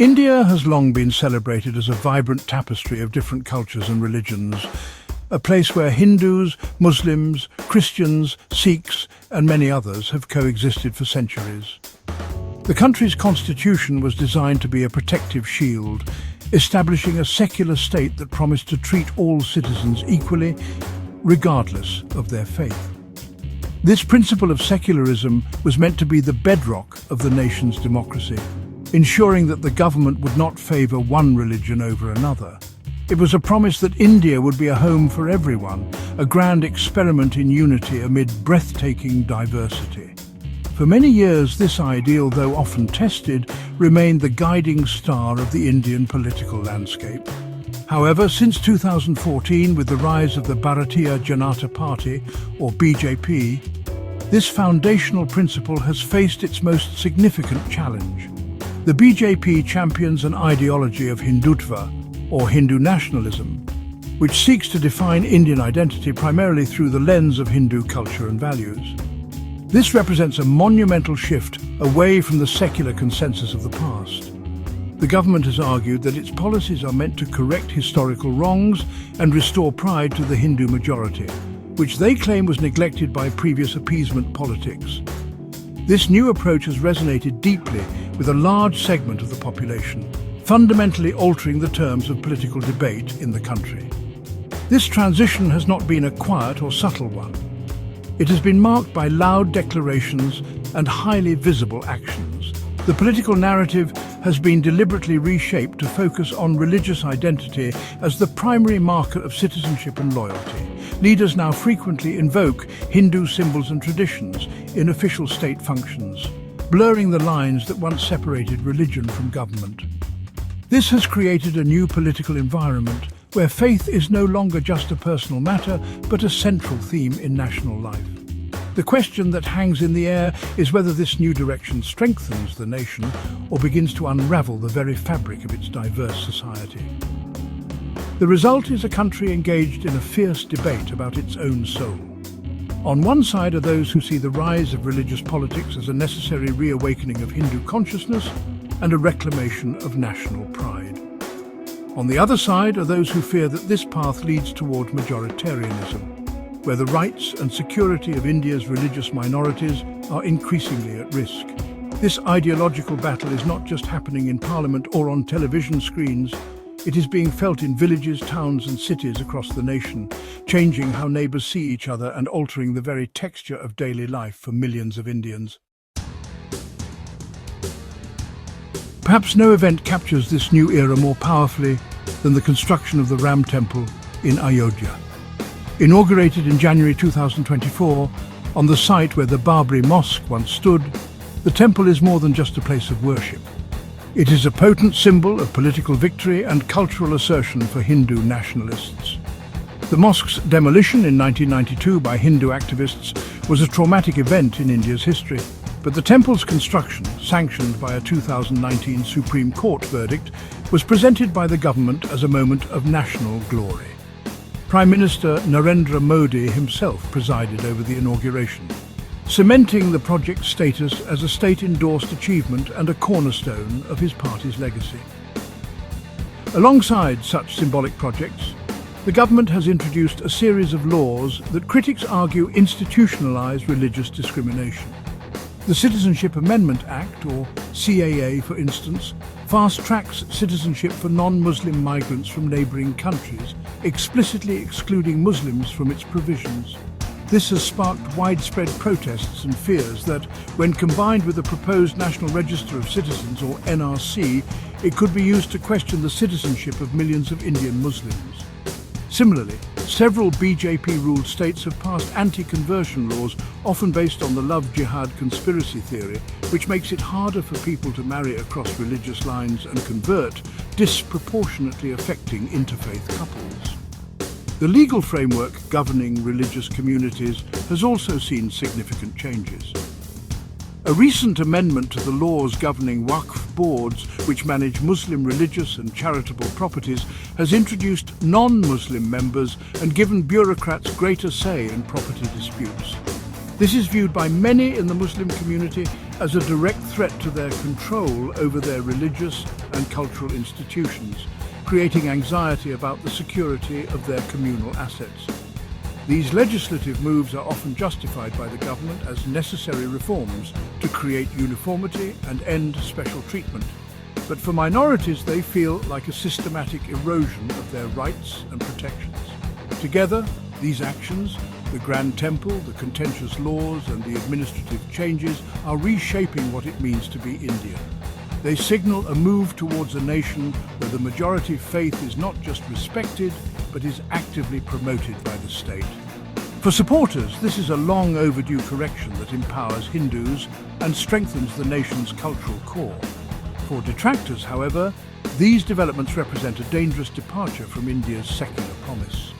India has long been celebrated as a vibrant tapestry of different cultures and religions, a place where Hindus, Muslims, Christians, Sikhs and many others have coexisted for centuries. The country's constitution was designed to be a protective shield, establishing a secular state that promised to treat all citizens equally, regardless of their faith. This principle of secularism was meant to be the bedrock of the nation's democracy, ensuring that the government would not favour one religion over another. It was a promise that India would be a home for everyone, a grand experiment in unity amid breathtaking diversity. For many years, this ideal, though often tested, remained the guiding star of the Indian political landscape. However, since 2014, with the rise of the Bharatiya Janata Party, or BJP, this foundational principle has faced its most significant challenge. The BJP champions an ideology of Hindutva, or Hindu nationalism, which seeks to define Indian identity primarily through the lens of Hindu culture and values. This represents a monumental shift away from the secular consensus of the past. The government has argued that its policies are meant to correct historical wrongs and restore pride to the Hindu majority, which they claim was neglected by previous appeasement politics. This new approach has resonated deeply with a large segment of the population, fundamentally altering the terms of political debate in the country. This transition has not been a quiet or subtle one. It has been marked by loud declarations and highly visible actions. The political narrative has been deliberately reshaped to focus on religious identity as the primary marker of citizenship and loyalty. Leaders now frequently invoke Hindu symbols and traditions in official state functions, blurring the lines that once separated religion from government. This has created a new political environment where faith is no longer just a personal matter, but a central theme in national life. The question that hangs in the air is whether this new direction strengthens the nation or begins to unravel the very fabric of its diverse society. The result is a country engaged in a fierce debate about its own soul. On one side are those who see the rise of religious politics as a necessary reawakening of Hindu consciousness and a reclamation of national pride. On the other side are those who fear that this path leads toward majoritarianism, where the rights and security of India's religious minorities are increasingly at risk. This ideological battle is not just happening in Parliament or on television screens. It is being felt in villages, towns and cities across the nation, changing how neighbours see each other and altering the very texture of daily life for millions of Indians. Perhaps no event captures this new era more powerfully than the construction of the Ram Temple in Ayodhya. Inaugurated in January 2024, on the site where the Babri Mosque once stood, the temple is more than just a place of worship. It is a potent symbol of political victory and cultural assertion for Hindu nationalists. The mosque's demolition in 1992 by Hindu activists was a traumatic event in India's history, but the temple's construction, sanctioned by a 2019 Supreme Court verdict, was presented by the government as a moment of national glory. Prime Minister Narendra Modi himself presided over the inauguration, cementing the project's status as a state-endorsed achievement and a cornerstone of his party's legacy. Alongside such symbolic projects, the government has introduced a series of laws that critics argue institutionalize religious discrimination. The Citizenship Amendment Act, or CAA for instance, fast-tracks citizenship for non-Muslim migrants from neighbouring countries, explicitly excluding Muslims from its provisions. This has sparked widespread protests and fears that, when combined with the proposed National Register of Citizens, or NRC, it could be used to question the citizenship of millions of Indian Muslims. Similarly, several BJP-ruled states have passed anti-conversion laws, often based on the love jihad conspiracy theory, which makes it harder for people to marry across religious lines and convert, disproportionately affecting interfaith couples. The legal framework governing religious communities has also seen significant changes. A recent amendment to the laws governing Waqf boards, which manage Muslim religious and charitable properties, has introduced non-Muslim members and given bureaucrats greater say in property disputes. This is viewed by many in the Muslim community as a direct threat to their control over their religious and cultural institutions, creating anxiety about the security of their communal assets. These legislative moves are often justified by the government as necessary reforms to create uniformity and end special treatment. But for minorities, they feel like a systematic erosion of their rights and protections. Together, these actions, the Grand Temple, the contentious laws and the administrative changes, are reshaping what it means to be India. They signal a move towards a nation where the majority faith is not just respected, but is actively promoted by the state. For supporters, this is a long overdue correction that empowers Hindus and strengthens the nation's cultural core. For detractors, however, these developments represent a dangerous departure from India's secular promise.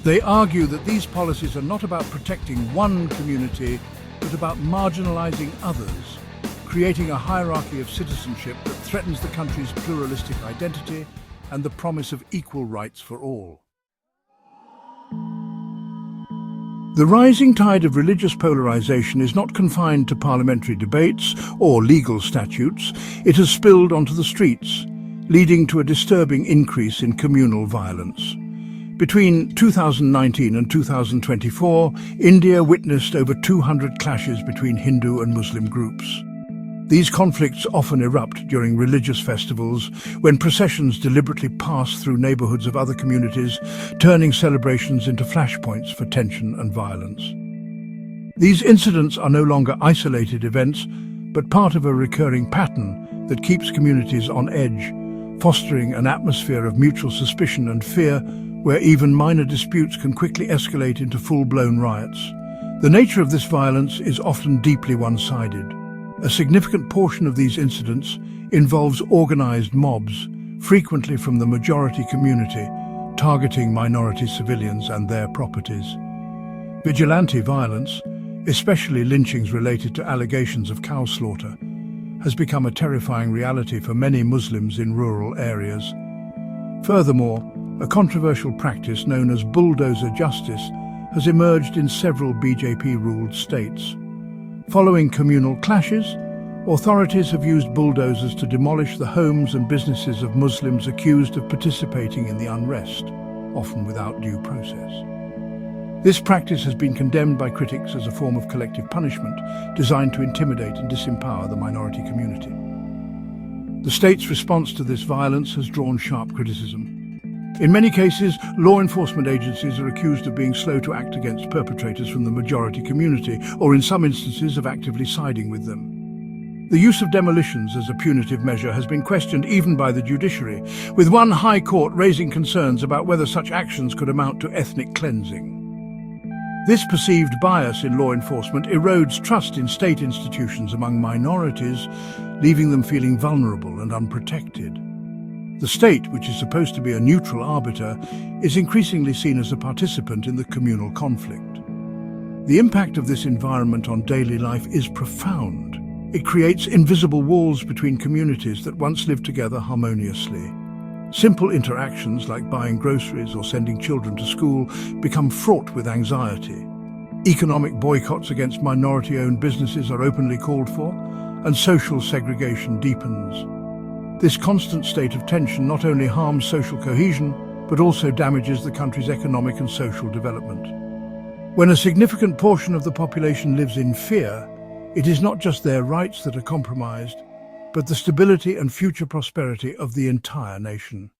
They argue that these policies are not about protecting one community, but about marginalizing others, creating a hierarchy of citizenship that threatens the country's pluralistic identity and the promise of equal rights for all. The rising tide of religious polarization is not confined to parliamentary debates or legal statutes. It has spilled onto the streets, leading to a disturbing increase in communal violence. Between 2019 and 2024, India witnessed over 200 clashes between Hindu and Muslim groups. These conflicts often erupt during religious festivals, when processions deliberately pass through neighborhoods of other communities, turning celebrations into flashpoints for tension and violence. These incidents are no longer isolated events, but part of a recurring pattern that keeps communities on edge, fostering an atmosphere of mutual suspicion and fear where even minor disputes can quickly escalate into full-blown riots. The nature of this violence is often deeply one-sided. A significant portion of these incidents involves organized mobs, frequently from the majority community, targeting minority civilians and their properties. Vigilante violence, especially lynchings related to allegations of cow slaughter, has become a terrifying reality for many Muslims in rural areas. Furthermore, a controversial practice known as bulldozer justice has emerged in several BJP-ruled states. Following communal clashes, authorities have used bulldozers to demolish the homes and businesses of Muslims accused of participating in the unrest, often without due process. This practice has been condemned by critics as a form of collective punishment designed to intimidate and disempower the minority community. The state's response to this violence has drawn sharp criticism. In many cases, law enforcement agencies are accused of being slow to act against perpetrators from the majority community, or in some instances of actively siding with them. The use of demolitions as a punitive measure has been questioned even by the judiciary, with one high court raising concerns about whether such actions could amount to ethnic cleansing. This perceived bias in law enforcement erodes trust in state institutions among minorities, leaving them feeling vulnerable and unprotected. The state, which is supposed to be a neutral arbiter, is increasingly seen as a participant in the communal conflict. The impact of this environment on daily life is profound. It creates invisible walls between communities that once lived together harmoniously. Simple interactions like buying groceries or sending children to school become fraught with anxiety. Economic boycotts against minority-owned businesses are openly called for, and social segregation deepens. This constant state of tension not only harms social cohesion, but also damages the country's economic and social development. When a significant portion of the population lives in fear, it is not just their rights that are compromised, but the stability and future prosperity of the entire nation.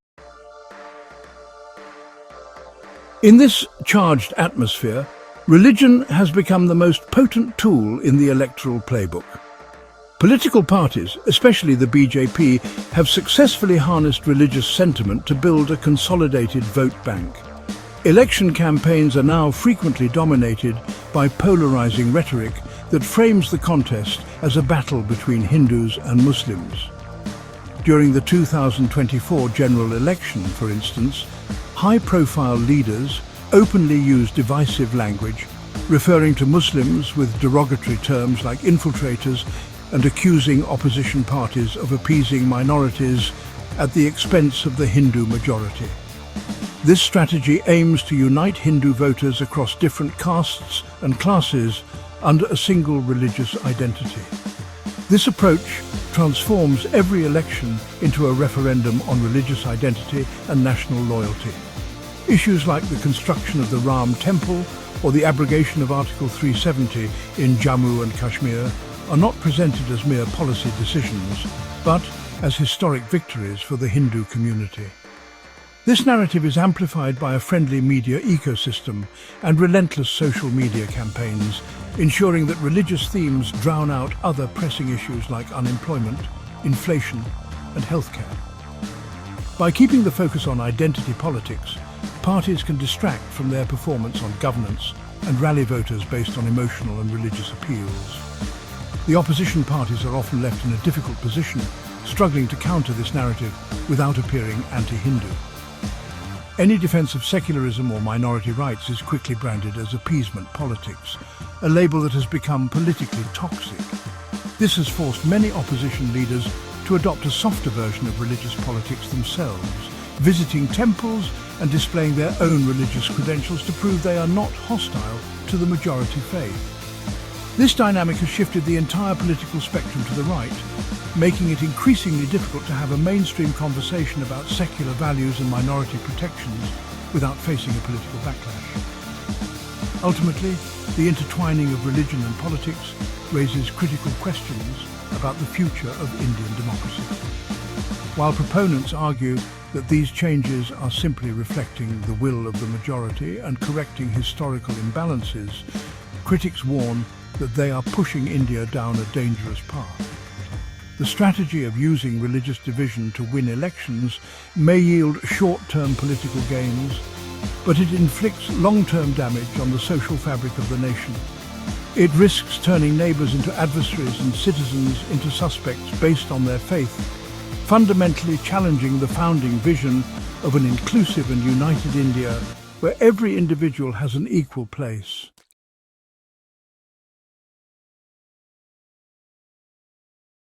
In this charged atmosphere, religion has become the most potent tool in the electoral playbook. Political parties, especially the BJP, have successfully harnessed religious sentiment to build a consolidated vote bank. Election campaigns are now frequently dominated by polarizing rhetoric that frames the contest as a battle between Hindus and Muslims. During the 2024 general election, for instance, high-profile leaders openly used divisive language, referring to Muslims with derogatory terms like infiltrators and accusing opposition parties of appeasing minorities at the expense of the Hindu majority. This strategy aims to unite Hindu voters across different castes and classes under a single religious identity. This approach transforms every election into a referendum on religious identity and national loyalty. Issues like the construction of the Ram Temple or the abrogation of Article 370 in Jammu and Kashmir are not presented as mere policy decisions, but as historic victories for the Hindu community. This narrative is amplified by a friendly media ecosystem and relentless social media campaigns, ensuring that religious themes drown out other pressing issues like unemployment, inflation, and healthcare. By keeping the focus on identity politics, parties can distract from their performance on governance and rally voters based on emotional and religious appeals. The opposition parties are often left in a difficult position, struggling to counter this narrative without appearing anti-Hindu. Any defense of secularism or minority rights is quickly branded as appeasement politics, a label that has become politically toxic. This has forced many opposition leaders to adopt a softer version of religious politics themselves, visiting temples and displaying their own religious credentials to prove they are not hostile to the majority faith. This dynamic has shifted the entire political spectrum to the right, making it increasingly difficult to have a mainstream conversation about secular values and minority protections without facing a political backlash. Ultimately, the intertwining of religion and politics raises critical questions about the future of Indian democracy. While proponents argue that these changes are simply reflecting the will of the majority and correcting historical imbalances, critics warn that they are pushing India down a dangerous path. The strategy of using religious division to win elections may yield short-term political gains, but it inflicts long-term damage on the social fabric of the nation. It risks turning neighbours into adversaries and citizens into suspects based on their faith, fundamentally challenging the founding vision of an inclusive and united India where every individual has an equal place.